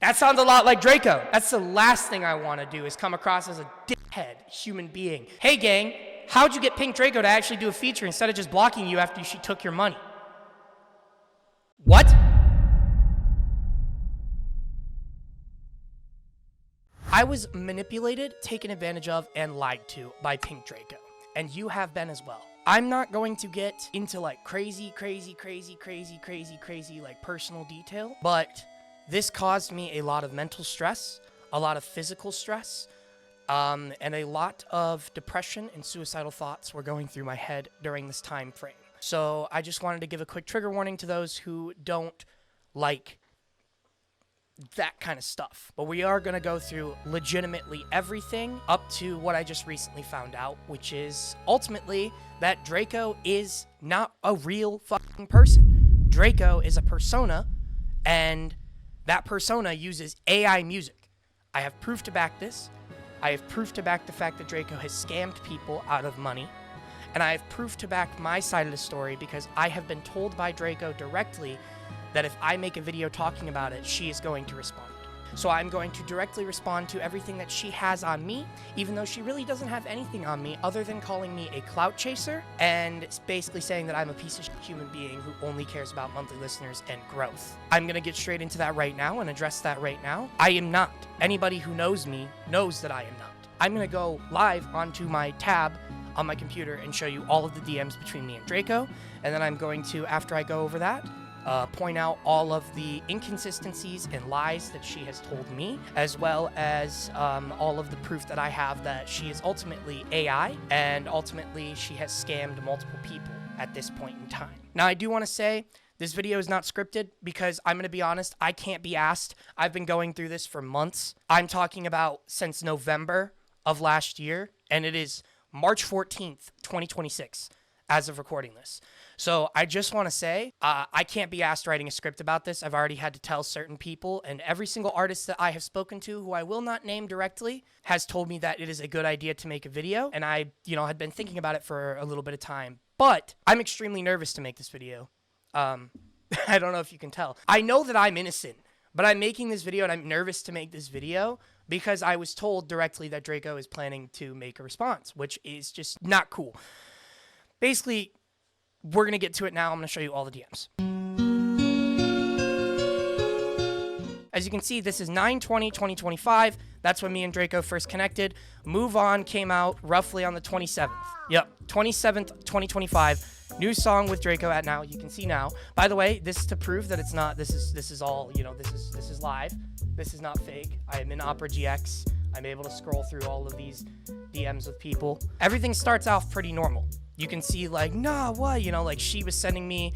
That sounds a lot like Draco. That's the last thing I want to do, is come across as a dickhead human being. Hey gang, how'd you get Pink Draco to actually do a feature instead of just blocking you after she took your money? What? I was manipulated, taken advantage of, and lied to by Pink Draco. And you have been as well. I'm not going to get into like crazy, like personal detail, but this caused me a lot of mental stress, a lot of physical stress, and a lot of depression and suicidal thoughts were going through my head during this time frame. So I just wanted to give a quick trigger warning to those who don't like that kind of stuff. But we are going to go through legitimately everything up to what I just recently found out, which is ultimately that Draco is not a real fucking person. Draco is a persona, and that persona uses AI music. I have proof to back this. I have proof to back the fact that Draco has scammed people out of money. And I have proof to back my side of the story because I have been told by Draco directly that if I make a video talking about it, she is going to respond. So I'm going to directly respond to everything that she has on me, even though she really doesn't have anything on me other than calling me a clout chaser and basically saying that I'm a piece of human being who only cares about monthly listeners and growth. I'm going to get straight into that right now and address that right now. I am not. Anybody who knows me knows that I am not. I'm going to go live onto my tab on my computer and show you all of the DMs between me and Draco, and then I'm going to, after I go over that, point out all of the inconsistencies and lies that she has told me, as well as all of the proof that I have that she is ultimately AI, and ultimately she has scammed multiple people at this point in time. Now, I do want to say, this video is not scripted because I'm going to be honest, I can't be asked. I've been going through this for months. I'm talking about since November of last year, and it is March 14th, 2026, as of recording this. So I just want to say, I can't be asked writing a script about this. I've already had to tell certain people, and every single artist that I have spoken to, who I will not name directly, has told me that it is a good idea to make a video, and I, had been thinking about it for a little bit of time. But I'm extremely nervous to make this video. I don't know if you can tell. I know that I'm innocent, but I'm making this video, and I'm nervous to make this video because I was told directly that Draco is planning to make a response, which is just not cool. Basically, we're going to get to it now. I'm going to show you all the DMs. As you can see, this is 9/20/2025. That's when me and Draco first connected. Move On came out roughly on the 27th. Yep, 27th, 2025. New song with Draco at now. You can see now. By the way, this is to prove that it's not, this is all, this is live. This is not fake. I am in Opera GX. I'm able to scroll through all of these DMs with people. Everything starts off pretty normal. You can see like, nah, what? Like she was sending me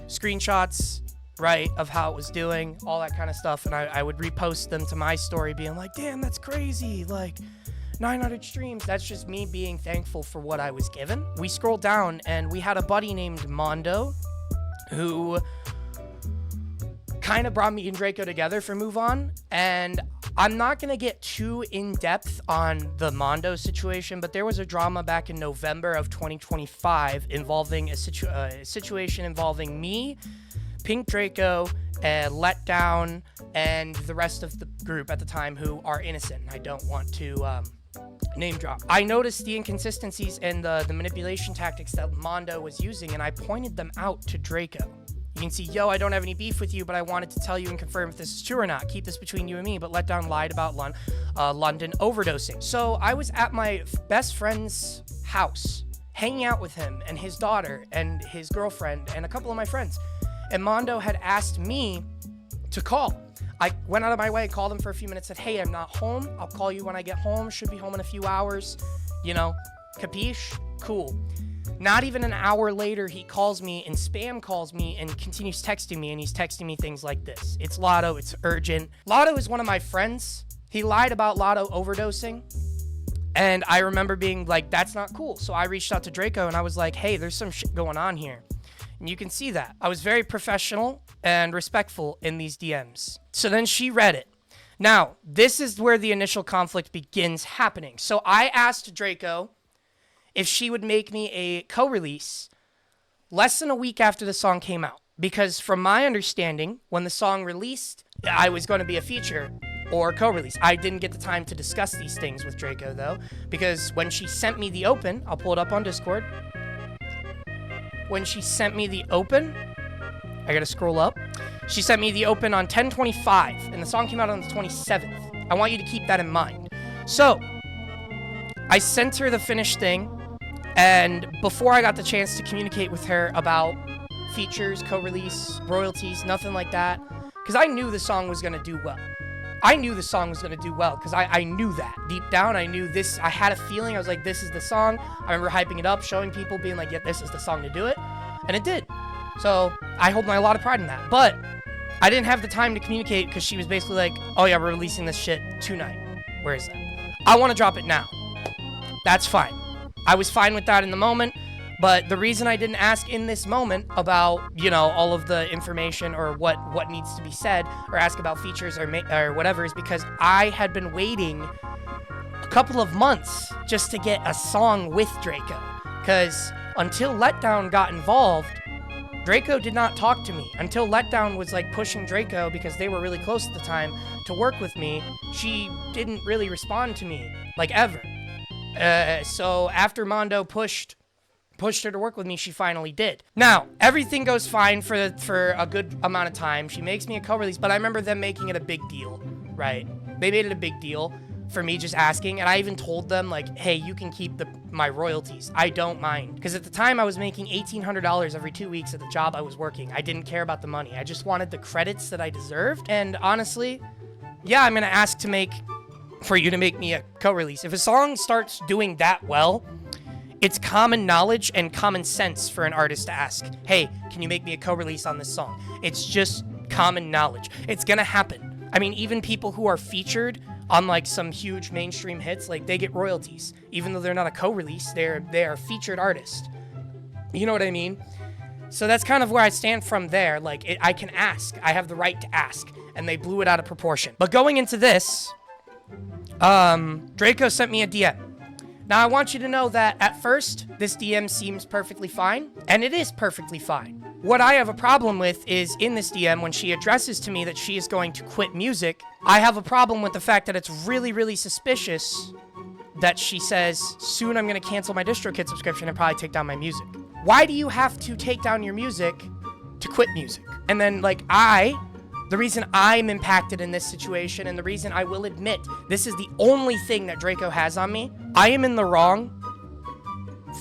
screenshots, right, of how it was doing, all that kind of stuff. And I would repost them to my story being like, damn, that's crazy. Like 900 streams. That's just me being thankful for what I was given. We scrolled down and we had a buddy named Mondo who kind of brought me and Draco together for Move On. And I'm not going to get too in-depth on the Mondo situation, but there was a drama back in November of 2025 involving a situation involving me, Pink Draco, Letdown, and the rest of the group at the time who are innocent. I don't want to name drop. I noticed the inconsistencies and the manipulation tactics that Mondo was using, and I pointed them out to Draco. You can see, yo, I don't have any beef with you, but I wanted to tell you and confirm if this is true or not. Keep this between you and me, but Letdown lied about London overdosing. So I was at my best friend's house, hanging out with him and his daughter and his girlfriend and a couple of my friends. And Mondo had asked me to call. I went out of my way, called him for a few minutes, said, hey, I'm not home. I'll call you when I get home. Should be home in a few hours. Capiche? Cool. Not even an hour later, he calls me and spam calls me and continues texting me, and he's texting me things like this. It's Lotto, it's urgent. Lotto is one of my friends. He lied about Lotto overdosing, and I remember being like, that's not cool. So I reached out to Draco, and I was like, hey, there's some shit going on here. And you can see that. I was very professional and respectful in these DMs. So then she read it. Now, this is where the initial conflict begins happening. So I asked Draco if she would make me a co-release less than a week after the song came out, because from my understanding, when the song released, I was going to be a feature or co-release. I didn't get the time to discuss these things with Draco, though, because when she sent me the open, I'll pull it up on Discord. When she sent me the open, I gotta scroll up. She sent me the open on 10/25, and the song came out on the 27th. I want you to keep that in mind. So, I sent her the finished thing, and before I got the chance to communicate with her about features, co-release, royalties, nothing like that, because I knew the song was gonna do well. I knew the song was gonna do well, because I knew that. Deep down, I knew this. I had a feeling. I was like, this is the song. I remember hyping it up, showing people, being like, yeah, this is the song to do it. And it did. So, I hold a lot of pride in that. But I didn't have the time to communicate, because she was basically like, oh yeah, we're releasing this shit tonight. Where is that? I want to drop it now. That's fine. I was fine with that in the moment. But the reason I didn't ask in this moment about, you know, all of the information or what needs to be said, or ask about features or whatever, is because I had been waiting a couple of months just to get a song with Draco. Because until Letdown got involved, Draco did not talk to me. Until Letdown was like pushing Draco, because they were really close at the time, to work with me, she didn't really respond to me, like ever. So after pushed her to work with me, she finally did. Now, everything goes fine for a good amount of time. She makes me a co-release, but I remember them making it a big deal, right? They made it a big deal for me just asking, and I even told them, like, hey, you can keep my royalties. I don't mind. Because at the time, I was making $1,800 every 2 weeks at the job I was working. I didn't care about the money. I just wanted the credits that I deserved. And honestly, yeah, I'm going to ask for you to make me a co-release. If a song starts doing that well, it's common knowledge and common sense for an artist to ask, hey, can you make me a co-release on this song? It's just common knowledge. It's gonna happen. I mean, even people who are featured on like some huge mainstream hits, like they get royalties. Even though they're not a co-release, they are featured artists. You know what I mean? So that's kind of where I stand from there. Like, I can ask. I have the right to ask. And they blew it out of proportion. But going into this, Draco sent me a DM. Now, I want you to know that at first, this DM seems perfectly fine, and it is perfectly fine. What I have a problem with is in this DM, when she addresses to me that she is going to quit music, I have a problem with the fact that it's really, really suspicious that she says, soon I'm going to cancel my DistroKid subscription and probably take down my music. Why do you have to take down your music to quit music? And then, like, the reason I'm impacted in this situation, and the reason I will admit this is the only thing that Draco has on me, I am in the wrong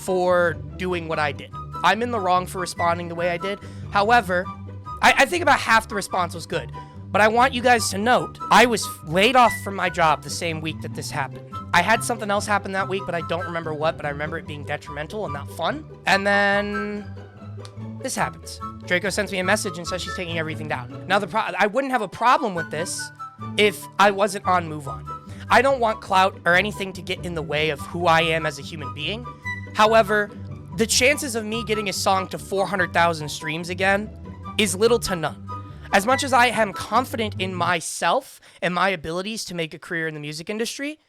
for doing what I did. I'm in the wrong for responding the way I did. However, I think about half the response was good. But I want you guys to note, I was laid off from my job the same week that this happened. I had something else happen that week, but I don't remember what, but I remember it being detrimental and not fun. And then this happens. Draco sends me a message and says she's taking everything down. Now, I wouldn't have a problem with this if I wasn't on Move On. I don't want clout or anything to get in the way of who I am as a human being. However, the chances of me getting a song to 400,000 streams again is little to none. As much as I am confident in myself and my abilities to make a career in the music industry,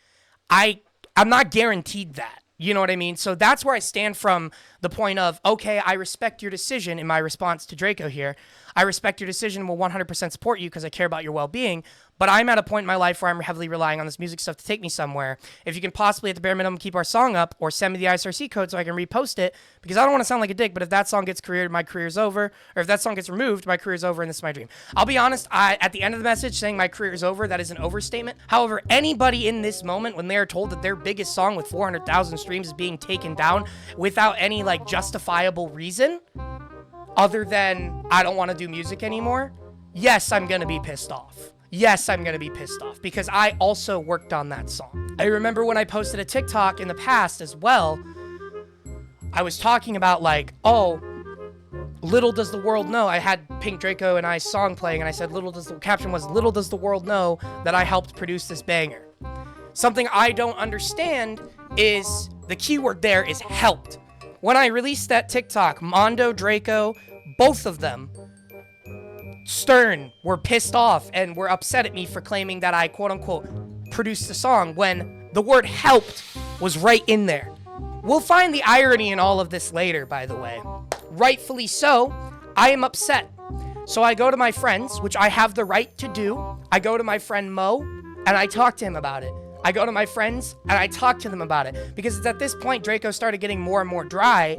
I'm not guaranteed that. You know what I mean? So that's where I stand from the point of, okay, I respect your decision in my response to Draco here. I respect your decision and will 100% support you because I care about your well-being. But I'm at a point in my life where I'm heavily relying on this music stuff to take me somewhere. If you can possibly, at the bare minimum, keep our song up or send me the ISRC code so I can repost it, because I don't want to sound like a dick, but if that song gets cleared, my career's over. Or if that song gets removed, my career's over, and this is my dream. I'll be honest, at the end of the message saying my career is over, that is an overstatement. However, anybody in this moment, when they are told that their biggest song with 400,000 streams is being taken down without any, like, justifiable reason, other than I don't want to do music anymore, yes, I'm going to be pissed off. Yes, I'm going to be pissed off because I also worked on that song. I remember when I posted a TikTok in the past as well, I was talking about like, oh, little does the world know. I had Pink Draco and I's song playing and I said, little does the world know that I helped produce this banger. Something I don't understand is the keyword there is helped. When I released that TikTok, Mondo, Draco, both of them, Stern, were pissed off and were upset at me for claiming that I, quote-unquote, produced the song when the word helped was right in there. We'll find the irony in all of this later, by the way. Rightfully so, I am upset So I go to my friends, which I have the right to do. I go to my friend Mo, and I talk to him about it. I go to my friends, and I talk to them about it. Because it's at this point, Draco started getting more and more dry,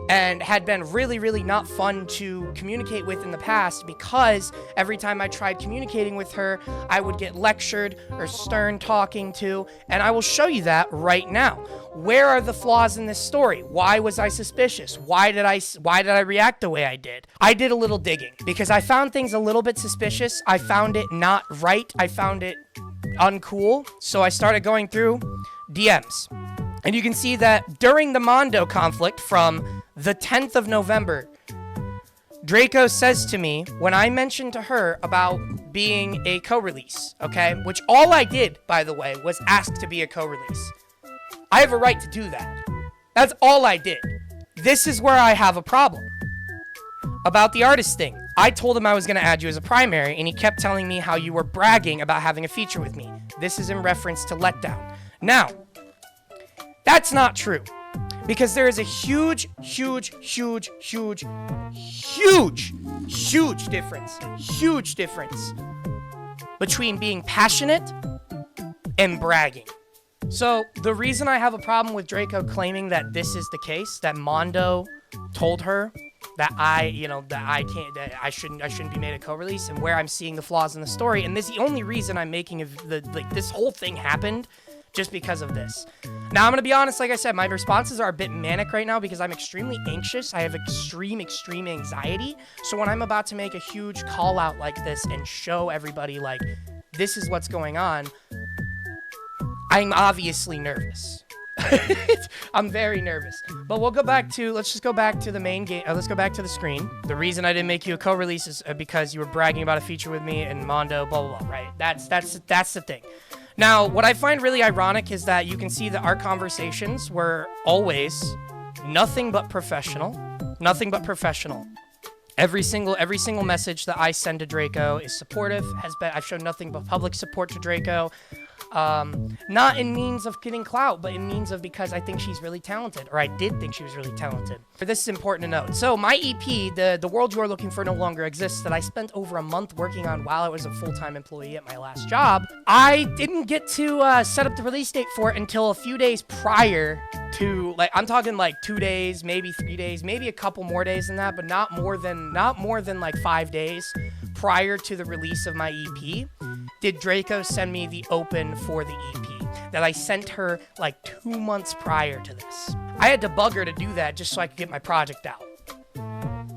and had been really, really not fun to communicate with in the past, because every time I tried communicating with her, I would get lectured or stern talking to, and I will show you that right now. Where are the flaws in this story? Why was I suspicious? Why did I react the way I did? I did a little digging, because I found things a little bit suspicious. I found it not right. I found it uncool. So I started going through DMs. And you can see that during the Mondo conflict from the 10th of November, Draco says to me, when I mentioned to her about being a co-release, okay, which all I did, by the way, was ask to be a co-release. I have a right to do that. That's all I did. This is where I have a problem. About the artist thing, I told him I was going to add you as a primary, and he kept telling me how you were bragging about having a feature with me. This is in reference to Letdown. Now, that's not true, because there is a huge, huge, huge, huge, huge, huge difference between being passionate and bragging. So the reason I have a problem with Draco claiming that this is the case, that Mondo told her that I shouldn't be made a co-release, and where I'm seeing the flaws in the story, and this is the only reason I'm making this whole thing happened, just because of this. Now, I'm going to be honest, like I said, my responses are a bit manic right now because I'm extremely anxious. I have extreme anxiety. So when I'm about to make a huge call out like this and show everybody, like, this is what's going on, I'm obviously nervous. I'm very nervous. But let's just go back to the main game. Let's go back to the screen. The reason I didn't make you a co-release is because you were bragging about a feature with me and Mondo, blah, blah, blah, right? That's the thing. Now, what I find really ironic is that you can see that our conversations were always nothing but professional. Nothing but professional. Every single message that I send to Draco is supportive. I've shown nothing but public support to Draco. Not in means of getting clout, but in means of because I think she's really talented, or I did think she was really talented. This is important to note. So my EP, the World You Are Looking For No Longer Exists, that I spent over a month working on while I was a full-time employee at my last job, I didn't get to set up the release date for it until a few days prior to, like, I'm talking like 2 days, maybe 3 days, maybe a couple more days than that, but not more than like 5 days prior to the release of my EP, did Draco send me the open for the EP that I sent her like 2 months prior to this. I had to bug her to do that just so I could get my project out.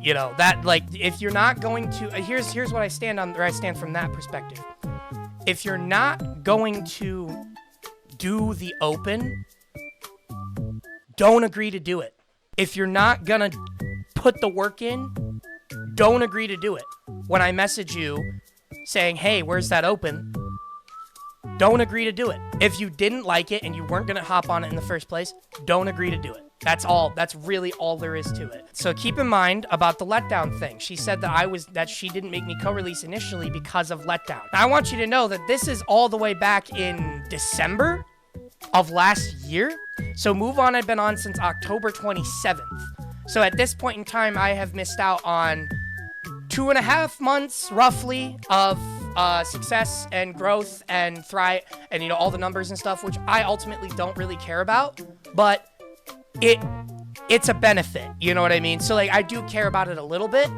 You know, that, like, if you're not going to, here's what I stand on, or I stand from that perspective. If you're not going to do the open, don't agree to do it. If you're not gonna put the work in, don't agree to do it. When I message you saying, hey, where's that open? Don't agree to do it. If you didn't like it and you weren't gonna hop on it in the first place, don't agree to do it. That's all. That's really all there is to it. So keep in mind about the letdown thing. She said that she didn't make me co-release initially because of letdown. Now, I want you to know that this is all the way back in December of last year. So Move On had been on since October 27th. So at this point in time, I have missed out on 2.5 months, roughly, of success and growth and thrive and, you know, all the numbers and stuff, which I ultimately don't really care about. But it's a benefit, you know what I mean? So, like, I do care about it a little bit,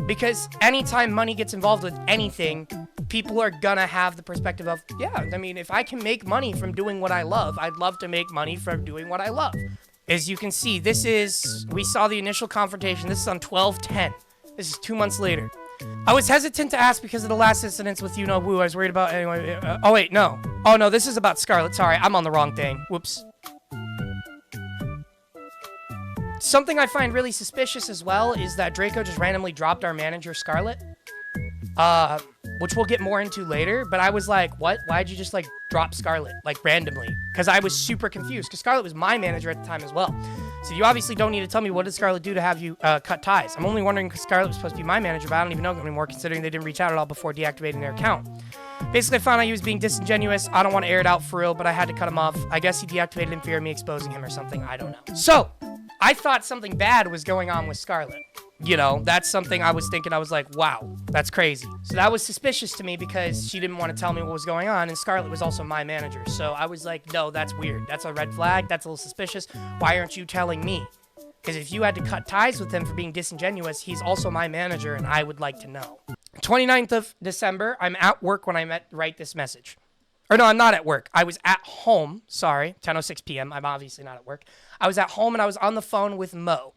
because anytime money gets involved with anything, people are gonna have the perspective of, yeah, I mean, if I can make money from doing what I love, I'd love to make money from doing what I love. As you can see, we saw the initial confrontation. This is on 12/10. This is 2 months later. I was hesitant to ask because of the last incidents with Woo. I was worried about, anyway. Oh, wait, no. Oh, no, this is about Scarlet. Sorry, I'm on the wrong thing. Whoops. Something I find really suspicious as well is that Draco just randomly dropped our manager, Scarlet. Which we'll get more into later, but I was like, what? Why'd you just, like, drop Scarlet, like, randomly? Because I was super confused, because Scarlet was my manager at the time as well. So you obviously don't need to tell me what did Scarlet do to have you cut ties. I'm only wondering because Scarlet was supposed to be my manager, but I don't even know anymore, considering they didn't reach out at all before deactivating their account. Basically, I found out he was being disingenuous. I don't want to air it out for real, but I had to cut him off. I guess he deactivated in fear of me exposing him or something. I don't know. So, I thought something bad was going on with Scarlet. You know, that's something I was thinking. I was like, wow, that's crazy. So that was suspicious to me because she didn't want to tell me what was going on. And Scarlett was also my manager. So I was like, no, that's weird. That's a red flag. That's a little suspicious. Why aren't you telling me? Because if you had to cut ties with him for being disingenuous, he's also my manager and I would like to know. 29th of December, I'm at work when I write this message. Or no, I'm not at work. I was at home. Sorry, 10:06 p.m. I'm obviously not at work. I was at home and I was on the phone with Mo.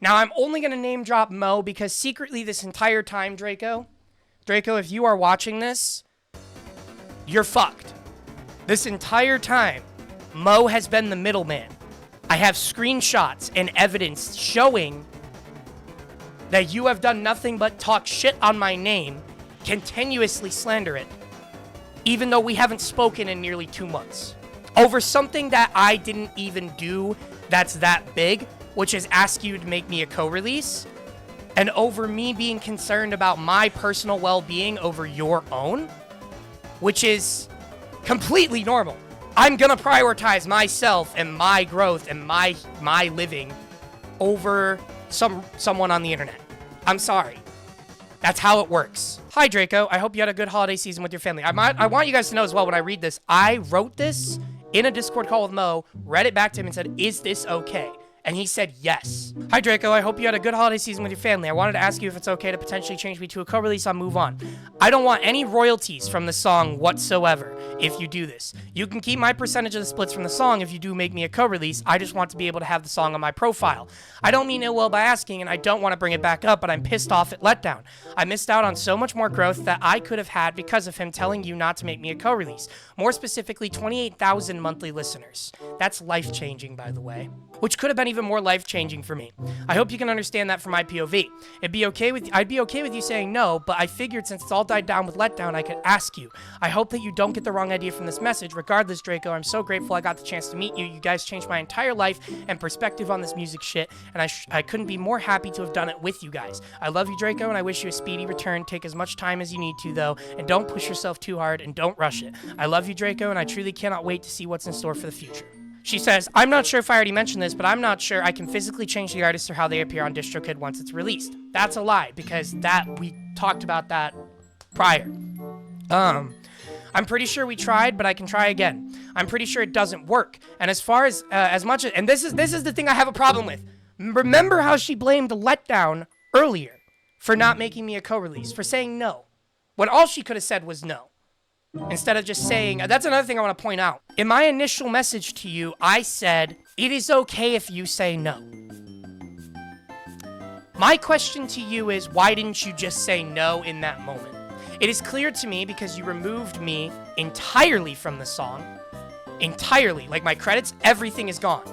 Now, I'm only going to name drop Mo because secretly this entire time, Draco, if you are watching this, you're fucked. This entire time, Mo has been the middleman. I have screenshots and evidence showing that you have done nothing but talk shit on my name, continuously slander it, even though we haven't spoken in nearly 2 months. Over something that I didn't even do that's that big, which is ask you to make me a co-release, and over me being concerned about my personal well-being over your own, which is completely normal. I'm gonna prioritize myself and my growth and my living over someone on the internet. I'm sorry. That's how it works. Hi, Draco. I hope you had a good holiday season with your family. I want you guys to know as well, when I read this, I wrote this in a Discord call with Mo, read it back to him and said, is this okay? And he said yes. Hi, Draco. I hope you had a good holiday season with your family. I wanted to ask you if it's okay to potentially change me to a co-release on Move On. I don't want any royalties from the song whatsoever if you do this. You can keep my percentage of the splits from the song if you do make me a co-release. I just want to be able to have the song on my profile. I don't mean ill will by asking, and I don't want to bring it back up, but I'm pissed off at Letdown. I missed out on so much more growth that I could have had because of him telling you not to make me a co-release. More specifically, 28,000 monthly listeners. That's life-changing, by the way. Which could have been even more life-changing for me. I hope you can understand that from my POV. I'd be okay with you saying no, but I figured since it's all died down with Letdown, I could ask you. I hope that you don't get the wrong idea from this message. Regardless, Draco, I'm so grateful I got the chance to meet you. You guys changed my entire life and perspective on this music shit, and I couldn't be more happy to have done it with you guys. I love you, Draco, and I wish you a speedy return. Take as much time as you need to, though, and don't push yourself too hard, and don't rush it. I love you, Draco, and I truly cannot wait to see what's in store for the future. She says, I'm not sure if I already mentioned this, but I'm not sure I can physically change the artist or how they appear on DistroKid once it's released. That's a lie, because we talked about that prior. I'm pretty sure we tried, but I can try again. I'm pretty sure it doesn't work. And as far as much as, and this is the thing I have a problem with. Remember how she blamed Letdown earlier for not making me a co-release, for saying no, when all she could have said was no. Instead of just saying, that's another thing I want to point out. In my initial message to you, I said, it is okay if you say no. My question to you is, why didn't you just say no in that moment? It is clear to me because you removed me entirely from the song. Entirely. Like my credits, everything is gone.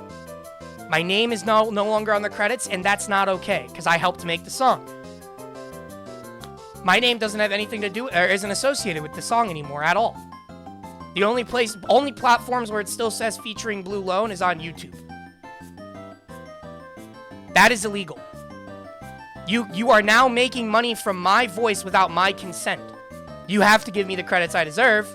My name is no longer on the credits, and that's not okay, because I helped make the song. My name doesn't have anything to do, or isn't associated with the song anymore at all. The only platforms where it still says featuring blulone is on YouTube. That is illegal. You are now making money from my voice without my consent. You have to give me the credits I deserve.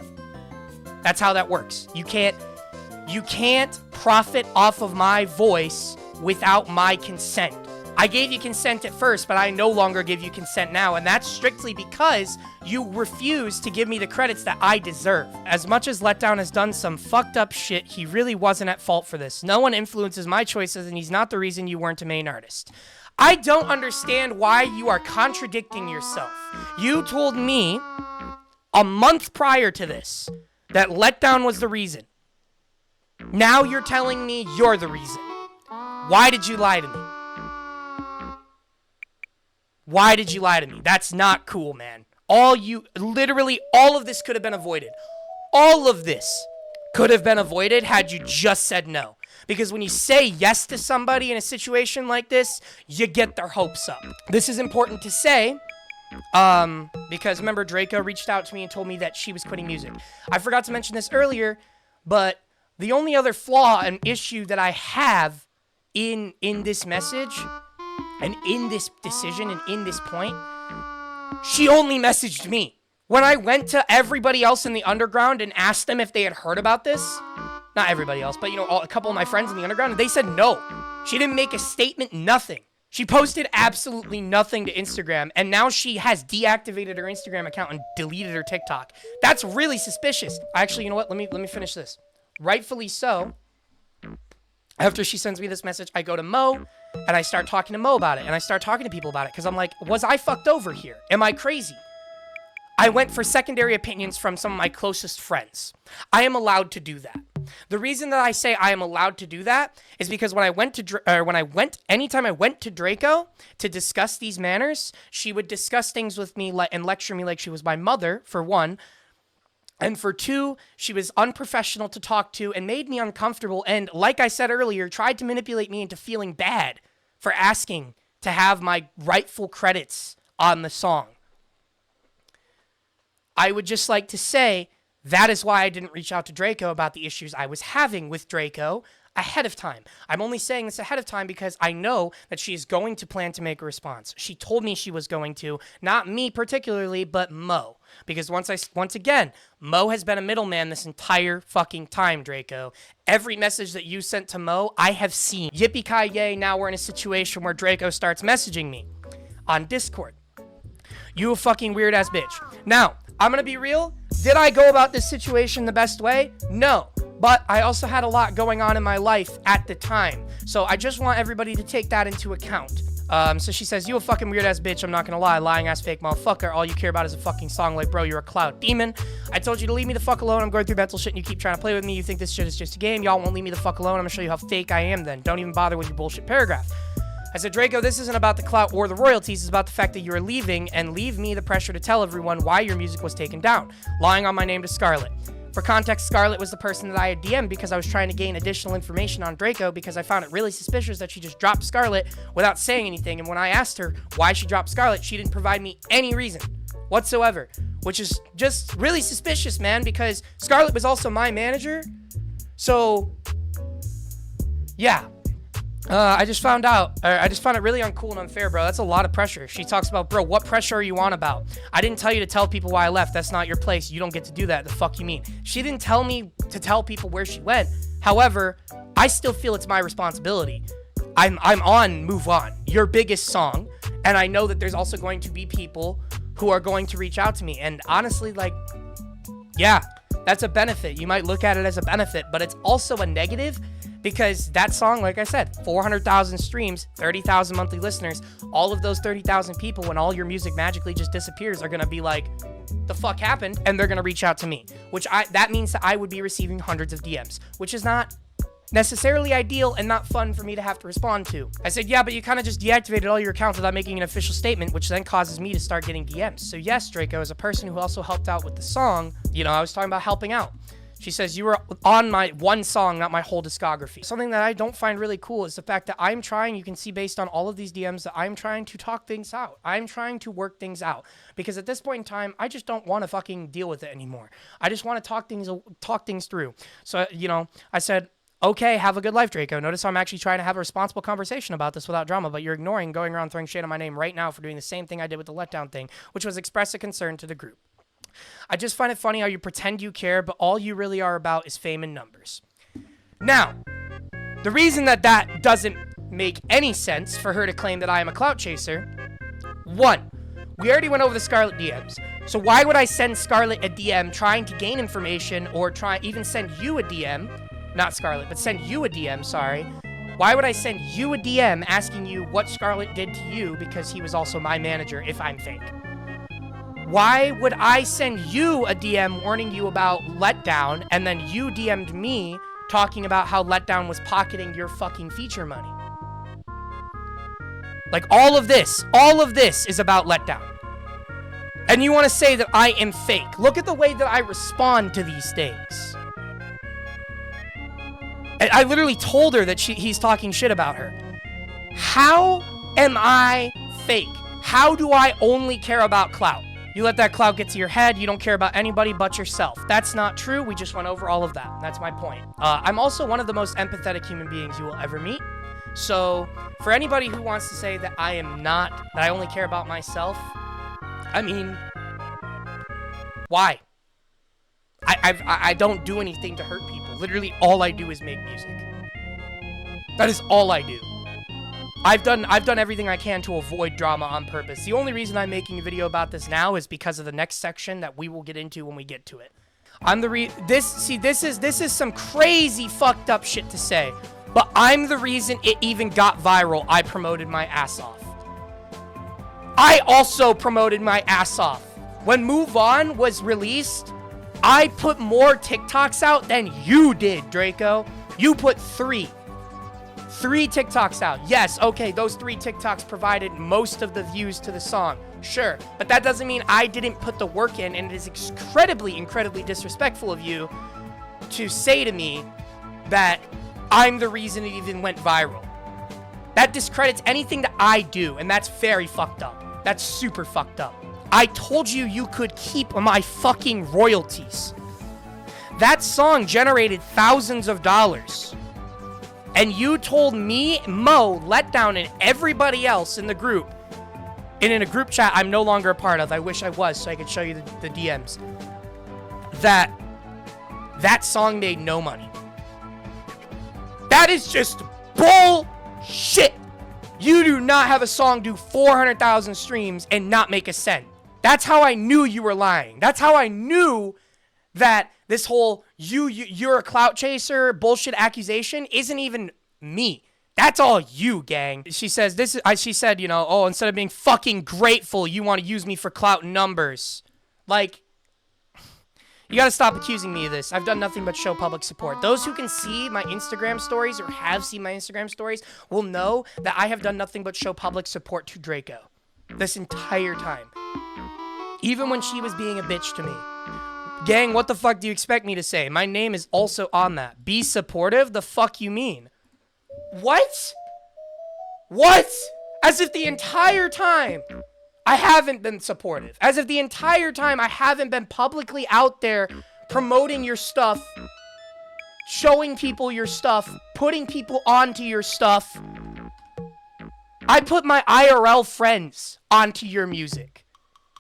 That's how that works. You can't profit off of my voice without my consent. I gave you consent at first, but I no longer give you consent now, and that's strictly because you refuse to give me the credits that I deserve. As much as Letdown has done some fucked up shit, he really wasn't at fault for this. No one influences my choices, and he's not the reason you weren't a main artist. I don't understand why you are contradicting yourself. You told me a month prior to this that Letdown was the reason. Now you're telling me you're the reason. Why did you lie to me? Why did you lie to me? That's not cool, man. Literally all of this could have been avoided. All of this could have been avoided had you just said no. Because when you say yes to somebody in a situation like this, you get their hopes up. This is important to say, because remember, Draco reached out to me and told me that she was quitting music. I forgot to mention this earlier, but the only other flaw and issue that I have in this message, and in this decision, and in this point, she only messaged me. When I went to everybody else in the underground and asked them if they had heard about this, not everybody else, but a couple of my friends in the underground, they said no. She didn't make a statement, nothing. She posted absolutely nothing to Instagram, and now she has deactivated her Instagram account and deleted her TikTok. That's really suspicious. Actually, you know what? Let me finish this. Rightfully so. After she sends me this message, I go to Mo, and I start talking to Mo about it, and I start talking to people about it, because I'm like, was I fucked over here? Am I crazy? I went for secondary opinions from some of my closest friends. I am allowed to do that. The reason that I say I am allowed to do that is because anytime I went to Draco to discuss these manners, she would discuss things with me and lecture me like she was my mother, for one. And for two, she was unprofessional to talk to and made me uncomfortable. And like I said earlier, tried to manipulate me into feeling bad for asking to have my rightful credits on the song. I would just like to say that is why I didn't reach out to Draco about the issues I was having with Draco ahead of time. I'm only saying this ahead of time because I know that she is going to plan to make a response. She told me she was going to, not me particularly, but Mo. Because once again, Mo has been a middleman this entire fucking time, Draco. Every message that you sent to Mo, I have seen. Yippee-ki-yay, now we're in a situation where Draco starts messaging me on Discord. You a fucking weird-ass bitch. Now, I'm gonna be real. Did I go about this situation the best way? No. But I also had a lot going on in my life at the time. So I just want everybody to take that into account. So she says, you a fucking weird-ass bitch, I'm not gonna lie. Lying-ass fake motherfucker. All you care about is a fucking song. Like, bro, you're a clout demon. I told you to leave me the fuck alone. I'm going through mental shit and you keep trying to play with me. You think this shit is just a game. Y'all won't leave me the fuck alone. I'm gonna show you how fake I am then. Don't even bother with your bullshit paragraph. I said, Draco, this isn't about the clout or the royalties. It's about the fact that you are leaving and leave me the pressure to tell everyone why your music was taken down. Lying on my name to Scarlett. For context, Scarlett was the person that I had DM'd because I was trying to gain additional information on Draco because I found it really suspicious that she just dropped Scarlett without saying anything. And when I asked her why she dropped Scarlett, she didn't provide me any reason whatsoever, which is just really suspicious, man, because Scarlett was also my manager. So, yeah. I just found it really uncool and unfair, bro. That's a lot of pressure. She talks about, bro, what pressure are you on about? I didn't tell you to tell people why I left. That's not your place. You don't get to do that. The fuck you mean? She didn't tell me to tell people where she went. However, I still feel it's my responsibility. I'm on Move On, your biggest song. And I know that there's also going to be people who are going to reach out to me. And honestly, like, yeah, that's a benefit. You might look at it as a benefit, but it's also a negative. Because that song, like I said, 400,000 streams, 30,000 monthly listeners, all of those 30,000 people, when all your music magically just disappears, are going to be like, the fuck happened? And they're going to reach out to me, that means that I would be receiving hundreds of DMs, which is not necessarily ideal and not fun for me to have to respond to. I said, yeah, but you kind of just deactivated all your accounts without making an official statement, which then causes me to start getting DMs. So yes, Draco, as a person who also helped out with the song, I was talking about helping out. She says, you were on my one song, not my whole discography. Something that I don't find really cool is the fact that I'm trying, you can see based on all of these DMs, that I'm trying to talk things out. I'm trying to work things out. Because at this point in time, I just don't want to fucking deal with it anymore. I just want to talk things through. So, I said, okay, have a good life, Draco. Notice I'm actually trying to have a responsible conversation about this without drama, but you're ignoring going around throwing shade on my name right now for doing the same thing I did with the letdown thing, which was express a concern to the group. I just find it funny how you pretend you care, but all you really are about is fame and numbers. Now, the reason that doesn't make any sense for her to claim that I am a clout chaser, one, we already went over the Scarlett DMs. So why would I send Scarlett a DM trying to gain information or even send you a DM, not Scarlett, but send you a DM, sorry. Why would I send you a DM asking you what Scarlett did to you because he was also my manager if I'm fake? Why would I send you a DM warning you about Letdown, and then you DM'd me talking about how Letdown was pocketing your fucking feature money? Like, all of this is about Letdown. And you want to say that I am fake. Look at the way that I respond to these things. And I literally told her that he's talking shit about her. How am I fake? How do I only care about clout? You let that clout get to your head. You don't care about anybody but yourself. That's not true. We just went over all of that. That's my point. I'm also one of the most empathetic human beings you will ever meet. So for anybody who wants to say that I am not, that I only care about myself, I mean, why? I don't do anything to hurt people. Literally all I do is make music. That is all I do. I've done everything I can to avoid drama on purpose. The only reason I'm making a video about this now is because of the next section that we will get into when we get to it. This is some crazy fucked up shit to say, but I'm the reason it even got viral. I promoted my ass off. I also promoted my ass off. When Move On was released, I put more TikToks out than you did, Draco. You put 3 TikToks out. Yes, okay, those 3 TikToks provided most of the views to the song. Sure, but that doesn't mean I didn't put the work in, and it is incredibly disrespectful of you to say to me that I'm the reason it even went viral. That discredits anything that I do, and that's very fucked up. That's super fucked up. I told you you could keep my fucking royalties. That song generated thousands of dollars. And you told me, Mo, Letdown, and everybody else in the group, and in a group chat I'm no longer a part of, I wish I was so I could show you the DMs, that song made no money. That is just bullshit. You do not have a song do 400,000 streams and not make a cent. That's how I knew you were lying. That's how I knew that this whole you're a clout chaser bullshit accusation isn't even me. That's all you, gang. She says she said, you know, oh, instead of being fucking grateful, you want to use me for clout numbers. Like, you gotta stop accusing me of this. I've done nothing but show public support. Those who can see my Instagram stories or have seen my Instagram stories will know that I have done nothing but show public support to Draco this entire time. Even when she was being a bitch to me. Gang, what the fuck do you expect me to say? My name is also on that. Be supportive? The fuck you mean? What? What? As if the entire time I haven't been supportive. As if the entire time I haven't been publicly out there promoting your stuff, showing people your stuff, putting people onto your stuff. I put my IRL friends onto your music.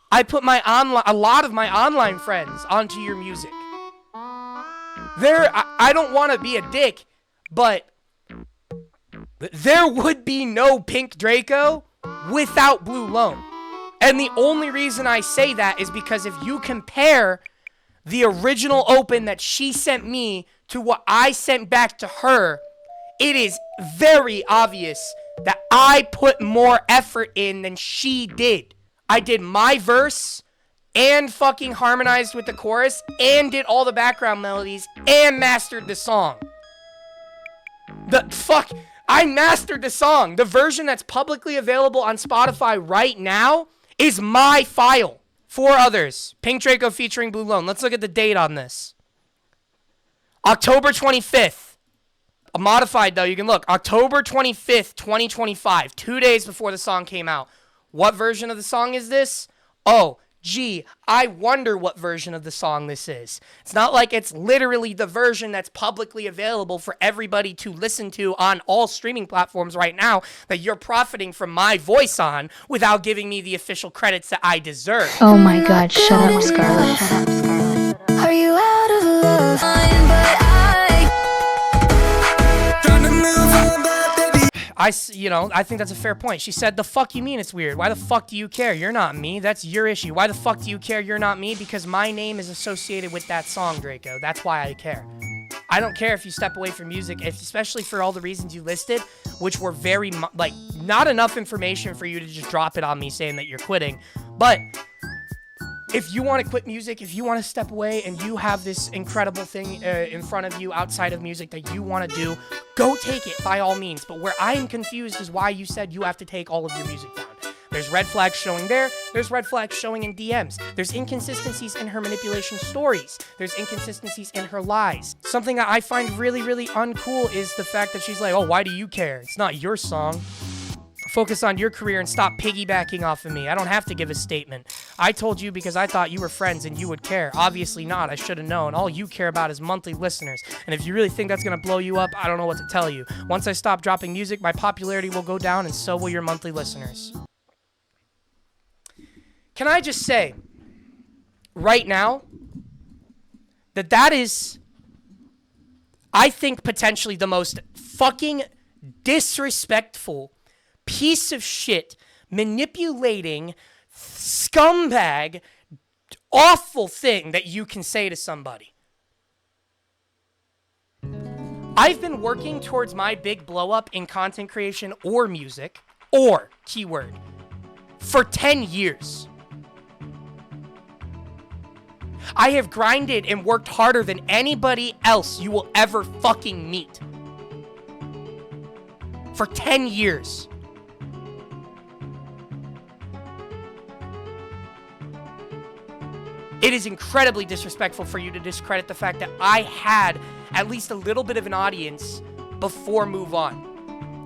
I put a lot of my online friends onto your music. I don't want to be a dick, but there would be no Pink Draco without blulone. And the only reason I say that is because if you compare the original open that she sent me to what I sent back to her, it is very obvious that I put more effort in than she did. I did my verse and fucking harmonized with the chorus and did all the background melodies and mastered the song. I mastered the song. The version that's publicly available on Spotify right now is my file. 4 others. Pink Draco featuring blulone. Let's look at the date on this. October 25th. Modified though, you can look. October 25th, 2025. 2 days before the song came out. What version of the song is this? Oh, gee, I wonder what version of the song this is. It's not like it's literally the version that's publicly available for everybody to listen to on all streaming platforms right now that you're profiting from my voice on without giving me the official credits that I deserve. Oh my god, shut up, Scarlett. Are you out of love? I think that's a fair point. She said, the fuck you mean it's weird? Why the fuck do you care? You're not me. That's your issue. Why the fuck do you care you're not me? Because my name is associated with that song, Draco. That's why I care. I don't care if you step away from music, especially for all the reasons you listed, which were very, not enough information for you to just drop it on me saying that you're quitting. But if you want to quit music, if you want to step away and you have this incredible thing in front of you outside of music that you want to do, go take it by all means. But where I'm confused is why you said you have to take all of your music down. There's red flags showing there. There's red flags showing in DMs. There's inconsistencies in her manipulation stories. There's inconsistencies in her lies. Something that I find really, really uncool is the fact that she's like, oh, why do you care? It's not your song. Focus on your career and stop piggybacking off of me. I don't have to give a statement. I told you because I thought you were friends and you would care. Obviously not. I should have known. All you care about is monthly listeners. And if you really think that's going to blow you up, I don't know what to tell you. Once I stop dropping music, my popularity will go down and so will your monthly listeners. Can I just say right now that is, I think, potentially the most fucking disrespectful piece of shit, manipulating, scumbag, awful thing that you can say to somebody. I've been working towards my big blow up in content creation or music, or keyword, for 10 years. I have grinded and worked harder than anybody else you will ever fucking meet. For 10 years. It is incredibly disrespectful for you to discredit the fact that I had at least a little bit of an audience before Move On.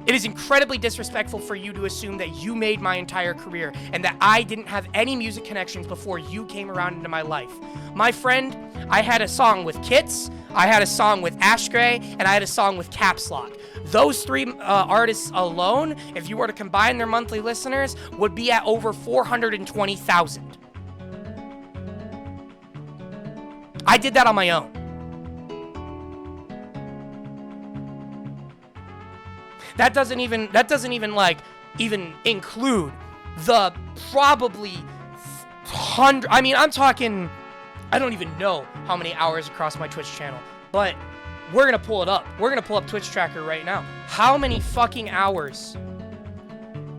It is incredibly disrespectful for you to assume that you made my entire career and that I didn't have any music connections before you came around into my life. My friend, I had a song with Kits, I had a song with Ashgray, and I had a song with Caps Lock. Those three artists alone, if you were to combine their monthly listeners, would be at over 420,000. I did that on my own. That doesn't even include the probably I'm talking, I don't even know how many hours across my Twitch channel, but we're gonna pull it up. We're gonna pull up Twitch Tracker right now. How many fucking hours?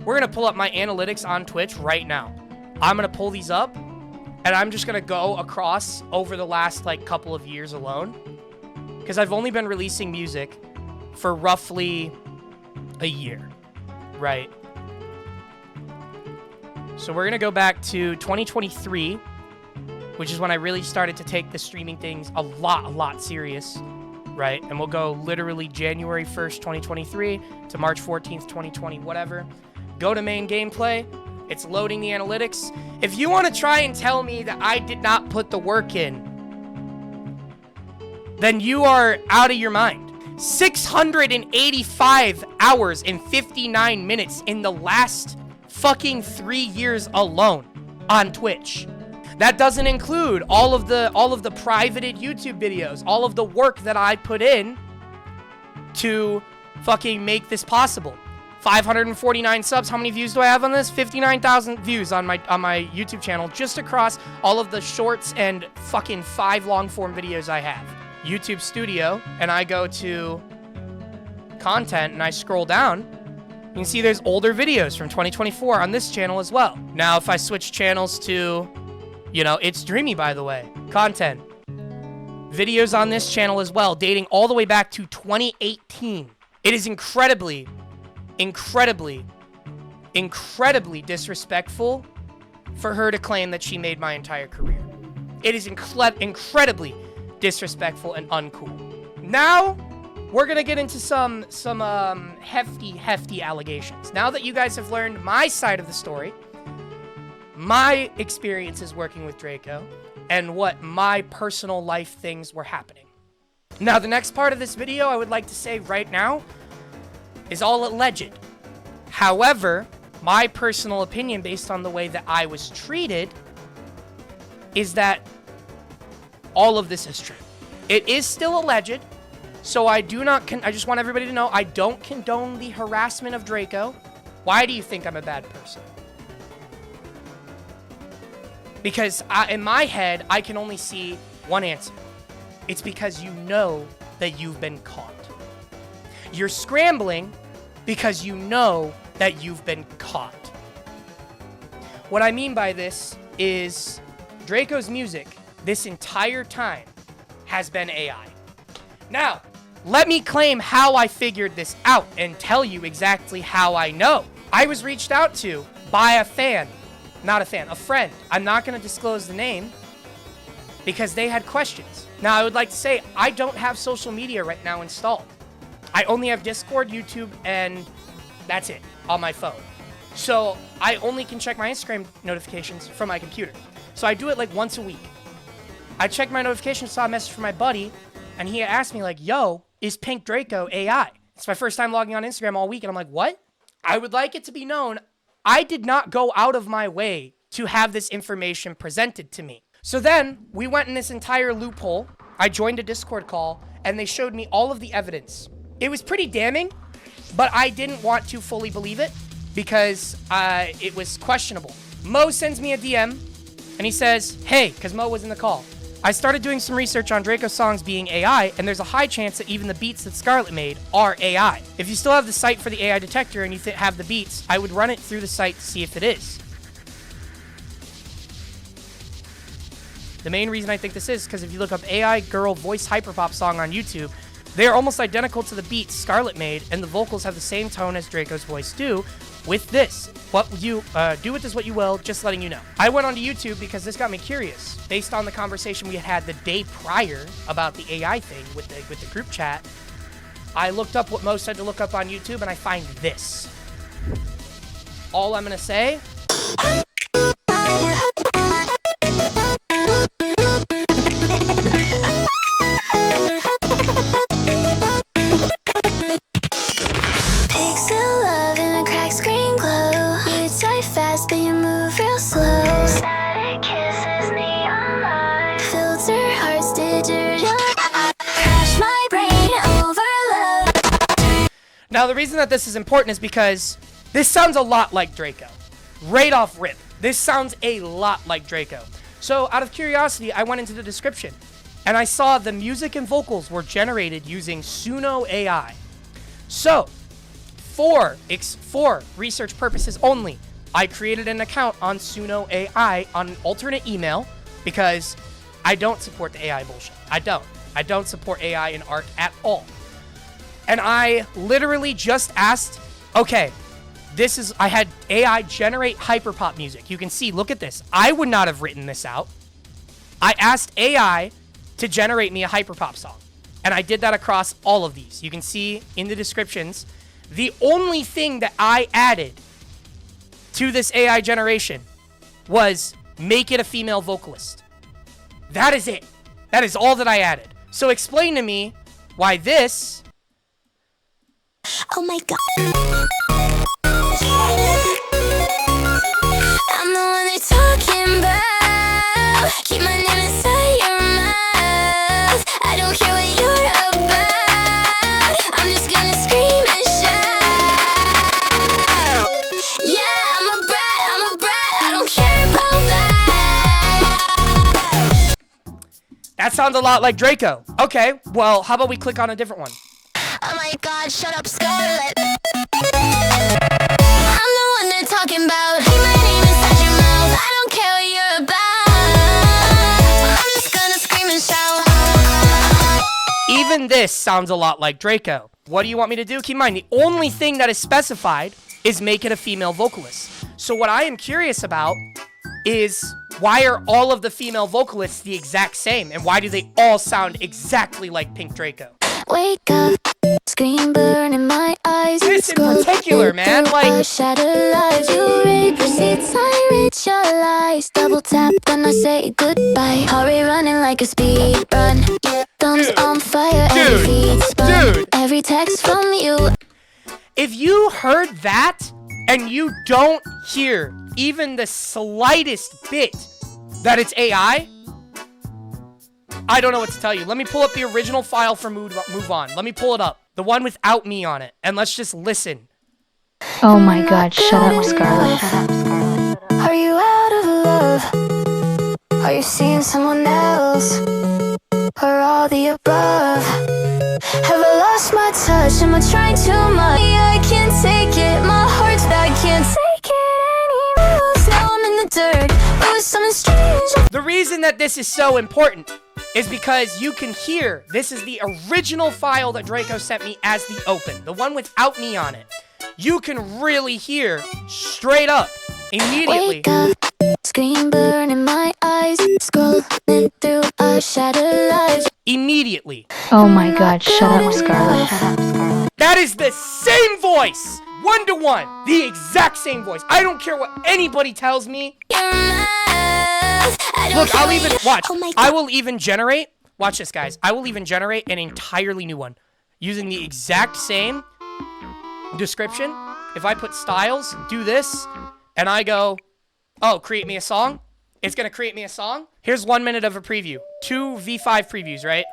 We're gonna pull up my analytics on Twitch right now. I'm gonna pull these up, and I'm just gonna go across over the last like couple of years alone, because I've only been releasing music for roughly a year, right? So we're gonna go back to 2023, which is when I really started to take the streaming things a lot serious, right? And we'll go literally January 1st, 2023 to March 14th, 2020, whatever. Go to main gameplay. It's loading the analytics. If you want to try and tell me that I did not put the work in, then you are out of your mind. 685 hours and 59 minutes in the last fucking 3 years alone on Twitch. That doesn't include all of the privated YouTube videos, all of the work that I put in to fucking make this possible. 549 subs. How many views do I have on this? 59,000 views on my YouTube channel, just across all of the shorts and fucking 5 long form videos I have. YouTube Studio, and I go to content and I scroll down, you can see there's older videos from 2024 on this channel as well. Now, if I switch channels to, it's Dreamy, by the way, content, videos on this channel as well, dating all the way back to 2018. It is incredibly disrespectful for her to claim that she made my entire career. It is incredibly disrespectful and uncool. Now, we're gonna get into some hefty allegations. Now that you guys have learned my side of the story, my experiences working with Draco, and what my personal life things were happening. Now, the next part of this video, I would like to say right now, is all alleged. However, my personal opinion, based on the way that I was treated, is that all of this is true. It is still alleged, so I just want everybody to know, I don't condone the harassment of Draco. Why do you think I'm a bad person? Because in my head, I can only see one answer. It's because you know that you've been caught. You're scrambling because you know that you've been caught. What I mean by this is Draco's music this entire time has been AI. Now, let me claim how I figured this out and tell you exactly how I know. I was reached out to by a friend. I'm not going to disclose the name because they had questions. Now, I would like to say I don't have social media right now installed. I only have Discord, YouTube, and that's it on my phone. So I only can check my Instagram notifications from my computer. So I do it like once a week. I checked my notifications, saw a message from my buddy, and he asked me like, yo, is Pink Draco AI? It's my first time logging on Instagram all week, and I'm like, what? I would like it to be known, I did not go out of my way to have this information presented to me. So then we went in this entire loophole. I joined a Discord call, and they showed me all of the evidence. It was pretty damning, but I didn't want to fully believe it. because it was questionable. Mo sends me a DM, and he says, hey, because Mo was in the call. I started doing some research on Draco songs being AI, and there's a high chance that even the beats that Scarlett made are AI. If you still have the site for the AI detector and you have the beats, I would run it through the site to see if it is. The main reason I think this is because if you look up AI girl voice hyperpop song on YouTube, they are almost identical to the beats Scarlett made, and the vocals have the same tone as Draco's voice do. With this, what you do with this what you will, just letting you know. I went onto YouTube because this got me curious. Based on the conversation we had the day prior about the AI thing with the group chat, I looked up what Mo said to look up on YouTube, and I find this. All I'm gonna say. Now, the reason that this is important is because this sounds a lot like Draco. Right off rip. This sounds a lot like Draco. So, out of curiosity, I went into the description, and I saw the music and vocals were generated using Suno AI. So, for research purposes only, I created an account on Suno AI on an alternate email because I don't support the AI bullshit. I don't support AI in art at all. And I literally just asked, okay, I had AI generate hyperpop music. You can see, look at this. I would not have written this out. I asked AI to generate me a hyperpop song. And I did that across all of these. You can see in the descriptions, the only thing that I added to this AI generation was make it a female vocalist. That is it. That is all that I added. So explain to me why this... Oh my god. I'm the one they're talking about. Keep my name inside your mouth. I don't care what you're about. I'm just gonna scream and shout. Yeah, I'm a brat. I don't care about that. That sounds a lot like Draco. Okay, well, how about we click on a different one? Oh my god, shut up, Scarlett. I'm the one they're talking about. Keep my name inside your mouth. I don't care what you're about. I'm just gonna scream and shout. Even this sounds a lot like Draco. What do you want me to do? Keep in mind, the only thing that is specified is make it a female vocalist. So what I am curious about is why are all of the female vocalists the exact same? And why do they all sound exactly like Pink Draco? Wake up, screen burn in my eyes. This in particular, man, like... Shattered lives, you rape receipts, I reach your lies. Double tap, then I say goodbye. Hurry running like a speed run. Thumbs on fire, every feet spun. Every text from you. If you heard that, and you don't hear even the slightest bit that it's AI... I don't know what to tell you. Let me pull up the original file for Move On. Let me pull it up. The one without me on it. And let's just listen. Oh my god, shut up, Scarlett. Are you out of love? Are you seeing someone else? Or all the above? Have I lost my touch? Am I trying too much? I can't take it. My heart's back. Can't take it anymore. Now I'm in the dirt with something strange. The reason that this is so important is because you can hear, this is the original file that Draco sent me as the open, the one without me on it. You can really hear straight up, immediately. Wake up, screen burn in my eyes, scrolling through our shattered lives. Immediately. Oh my god, shut up, Scarlett. That is the same voice, 1-to-1, the exact same voice. I don't care what anybody tells me. Look, I'll even, watch, I will even generate, watch this guys, I will even generate an entirely new one using the exact same description. If I put styles, do this, and I go, oh, create me a song, it's gonna create me a song. Here's 1 minute of a preview, 2 V5 previews, right?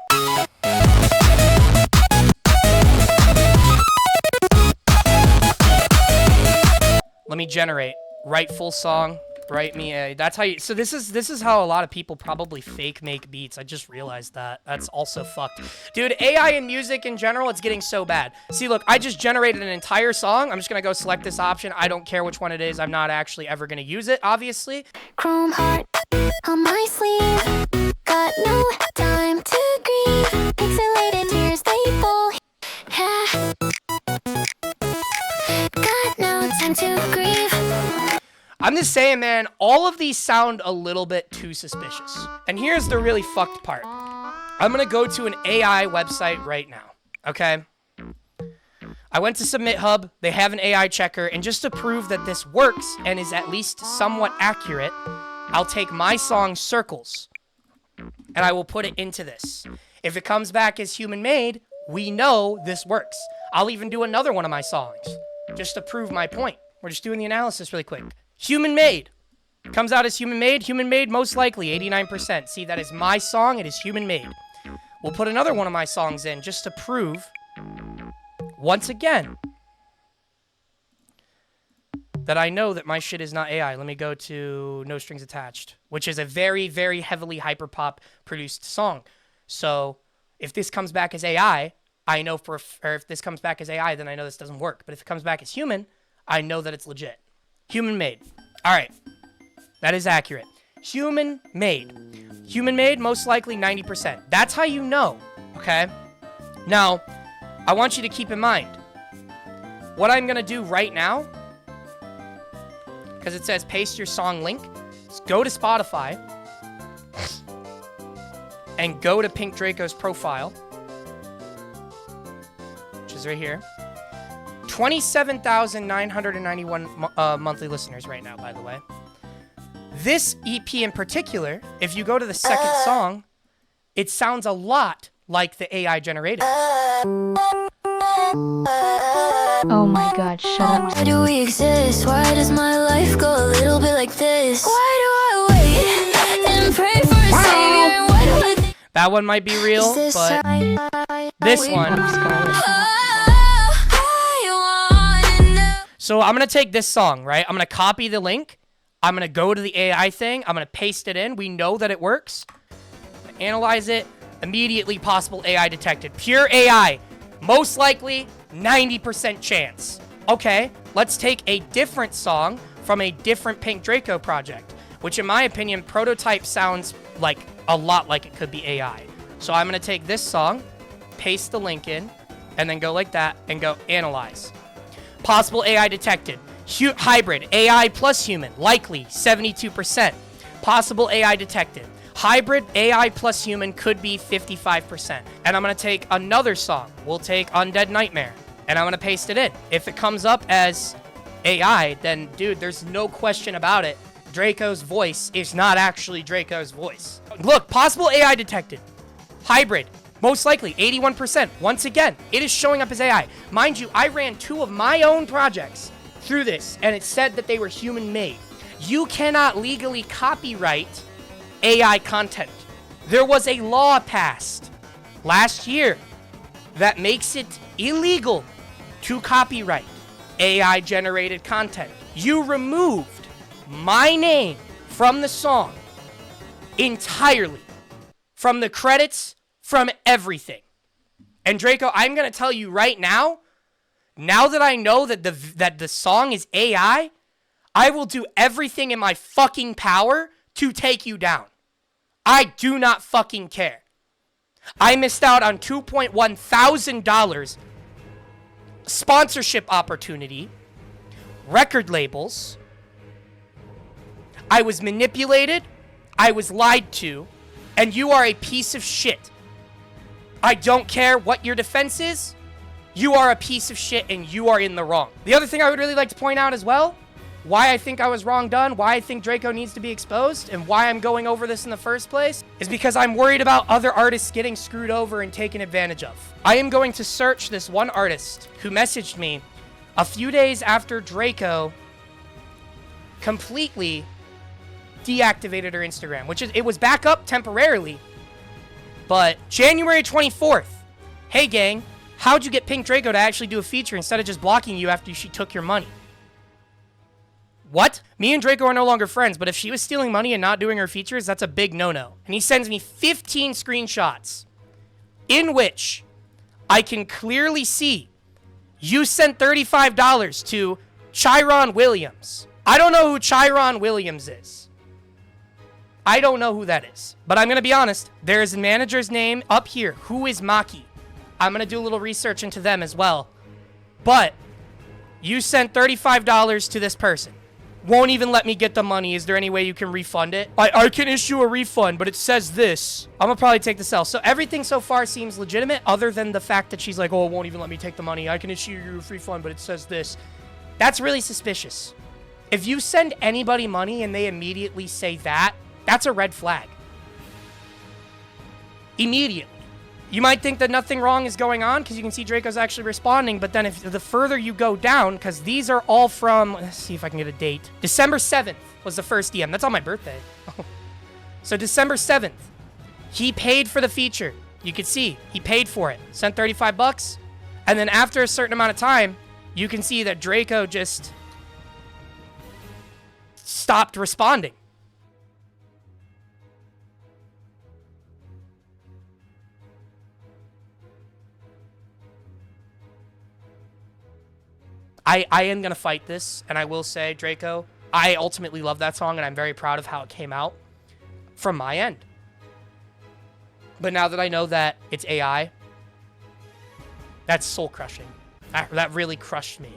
generate. Write full song. Write me a. That's how you. So this is how a lot of people probably fake make beats. I just realized that. That's also fucked. Dude, AI in music in general, it's getting so bad. See, look, I just generated an entire song. I'm just gonna go select this option. I don't care which one it is. I'm not actually ever gonna use it, obviously. Chrome heart on my sleeve. Got no time to grieve. Pixelated tears, they fall. Got no time to grieve. I'm just saying, man, all of these sound a little bit too suspicious. And here's the really fucked part. I'm gonna go to an AI website right now, okay? I went to Submit Hub, they have an AI checker, and just to prove that this works and is at least somewhat accurate, I'll take my song Circles, and I will put it into this. If it comes back as human-made, we know this works. I'll even do another one of my songs, just to prove my point. We're just doing the analysis really quick. Human-made. Comes out as human-made. Human-made, most likely, 89%. See, that is my song. It is human-made. We'll put another one of my songs in just to prove, once again, that I know that my shit is not AI. Let me go to No Strings Attached, which is a very, very heavily hyperpop produced song. So if this comes back as AI, I know or if this comes back as AI, then I know this doesn't work. But if it comes back as human, I know that it's legit. Human-made. All right. That is accurate. Human-made. Human-made, most likely 90%. That's how you know, okay? Now, I want you to keep in mind, what I'm going to do right now, because it says paste your song link, is go to Spotify and go to Pink Draco's profile, which is right here. 27,991 monthly listeners right now, by the way. This EP in particular, if you go to the second song, it sounds a lot like the AI generated. Oh my god, shut up. Why do we exist? Why does my life go a little bit like this? Why do I wait and pray for a savior? Why do I think That one might be real, but this one. So I'm going to take this song, right? I'm going to copy the link. I'm going to go to the AI thing. I'm going to paste it in. We know that it works. Analyze it. Immediately possible AI detected. Pure AI. Most likely 90% chance. Okay, let's take a different song from a different Pink Draco project, which in my opinion, prototype sounds like a lot like it could be AI. So I'm going to take this song, paste the link in, and then go like that and go analyze. Possible AI detected. Hybrid, AI plus human, likely 72%. Possible AI detected. Hybrid, AI plus human could be 55%. And I'm going to take another song. We'll take Undead Nightmare. And I'm going to paste it in. If it comes up as AI, then, dude, there's no question about it. Draco's voice is not actually Draco's voice. Look, possible AI detected. Hybrid, most likely 81%. Once again, it is showing up as AI. Mind you, I ran 2 of my own projects through this, and it said that they were human-made. You cannot legally copyright AI content. There was a law passed last year that makes it illegal to copyright AI-generated content. You removed my name from the song entirely, from the credits, from everything. And Draco, I'm going to tell you right now that I know that the song is AI, I will do everything in my fucking power to take you down. I do not fucking care. I missed out on $2.1 thousand sponsorship opportunity, record labels. I was manipulated, I was lied to, and you are a piece of shit. I don't care what your defense is. You are a piece of shit and you are in the wrong. The other thing I would really like to point out as well, why I think I was wrong done, why I think Draco needs to be exposed, and why I'm going over this in the first place, is because I'm worried about other artists getting screwed over and taken advantage of. I am going to search this one artist who messaged me a few days after Draco completely deactivated her Instagram, which is, it was back up temporarily, but January 24th, hey gang, how'd you get Pink Draco to actually do a feature instead of just blocking you after she took your money? What? Me and Draco are no longer friends, but if she was stealing money and not doing her features, that's a big no-no. And he sends me 15 screenshots in which I can clearly see you sent $35 to Chiron Williams. I don't know who Chiron Williams is. I don't know who that is. But I'm going to be honest. There's a manager's name up here. Who is Maki? I'm going to do a little research into them as well. But you sent $35 to this person. Won't even let me get the money. Is there any way you can refund it? I can issue a refund, but it says this. I'm going to probably take this L. So everything so far seems legitimate other than the fact that she's like, oh, it won't even let me take the money. I can issue you a refund, but it says this. That's really suspicious. If you send anybody money and they immediately say that, that's a red flag. Immediately. You might think that nothing wrong is going on because you can see Draco's actually responding, but then if the further you go down, because these are all from, let's see if I can get a date. December 7th was the first DM. That's on my birthday. So December 7th, he paid for the feature. You could see he paid for it. Sent 35 bucks. And then after a certain amount of time, you can see that Draco just stopped responding. I am going to fight this, and I will say, Draco, I ultimately love that song, and I'm very proud of how it came out from my end. But now that I know that it's AI, that's soul-crushing. That really crushed me.